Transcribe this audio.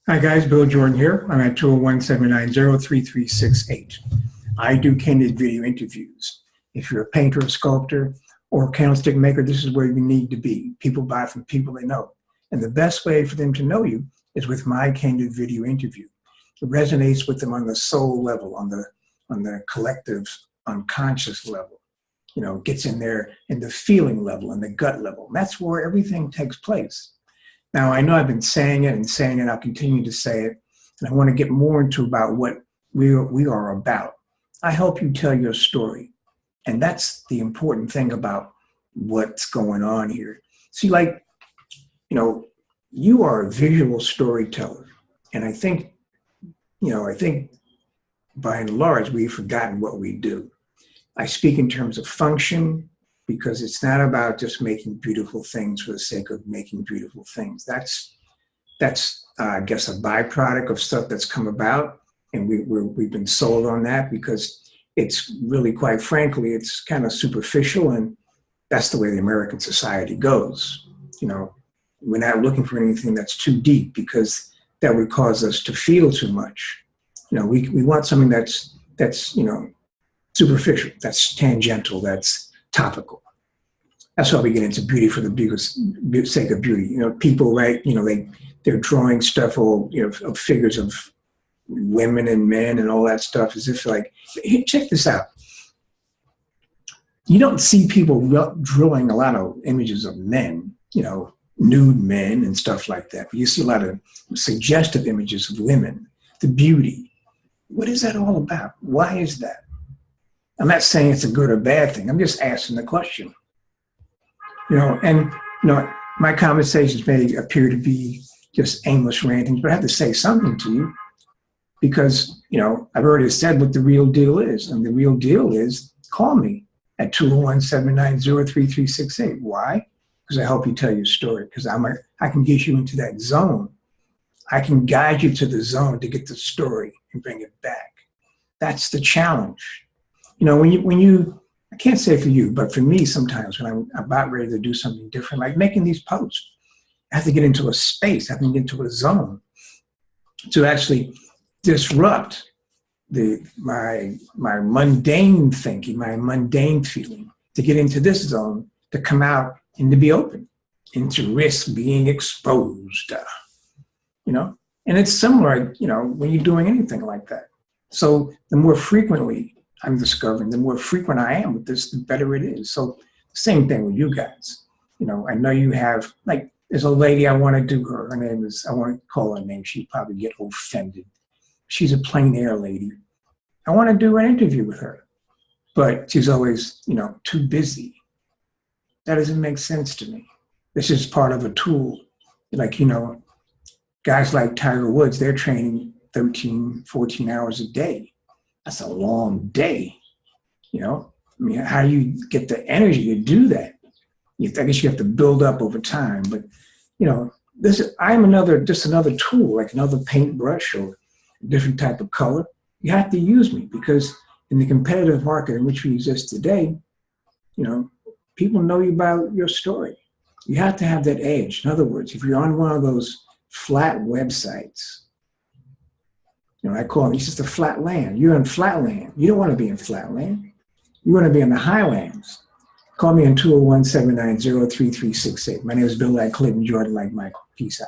Hi guys, Bill Jordan here. I'm at 201-790-3368. I do candid video interviews. If you're a painter, a sculptor, or a candlestick maker, this is where you need to be. People buy from people they know. And the best way for them to know you is with my candid video interview. It resonates with them on the soul level, on the collective unconscious level. You know, it gets in there in the feeling level and the gut level. And that's where everything takes place. Now, I know I've been saying it and saying it, I'll continue to say it, and I want to get more into about what we are about. I help you tell your story, and that's the important thing about what's going on here. See, like, you are a visual storyteller, and I think by and large, we've forgotten what we do. I speak in terms of function, because it's not about just making beautiful things for the sake of making beautiful things. That's I guess, a byproduct of stuff that's come about, and we've been sold on that because it's really, quite frankly, it's kind of superficial, and that's the way the American society goes. You know, we're not looking for anything that's too deep because that would cause us to feel too much. You know, we want something that's superficial, that's tangential, that's topical. That's why we get into beauty for the sake of beauty. You know, people, right? You know, they're drawing stuff of figures of women and men and all that stuff, as if like, hey, check this out. You don't see people drawing a lot of images of men, nude men and stuff like that. But you see a lot of suggestive images of women, the beauty. What is that all about? Why is that? I'm not saying it's a good or bad thing. I'm just asking the question. My conversations may appear to be just aimless ranting, but I have to say something to you because, I've already said what the real deal is. And the real deal is call me at 201-790-3368. Why? Because I help you tell your story, because I can get you into that zone. I can guide you to the zone to get the story and bring it back. That's the challenge. When you, I can't say for you, but for me, sometimes when I'm about ready to do something different, like making these posts, I have to get into a space, I have to get into a zone to actually disrupt my mundane thinking, my mundane feeling, to get into this zone, to come out and to be open, and to risk being exposed, And it's similar, when you're doing anything like that. So the more frequently I'm discovering, the more frequent I am with this, the better it is. So same thing with you guys. I know you have, like, there's a lady I want to do her name is, I won't call her name, she'd probably get offended. She's a plein air lady. I want to do an interview with her, but she's always, too busy. That doesn't make sense to me. This is part of a tool. Like, guys like Tiger Woods, they're training 13, 14 hours a day. That's a long day, how do you get the energy to do that? I guess you have to build up over time, but I'm just another tool, like another paintbrush or a different type of color. You have to use me because in the competitive market in which we exist today, people know you by your story. You have to have that edge. In other words, if you're on one of those flat websites, I call them, it's just a flat land. You're in flat land. You don't want to be in flat land. You want to be in the highlands. Call me on 201-790-3368. My name is Bill like Clinton, Jordan like Michael. Peace out.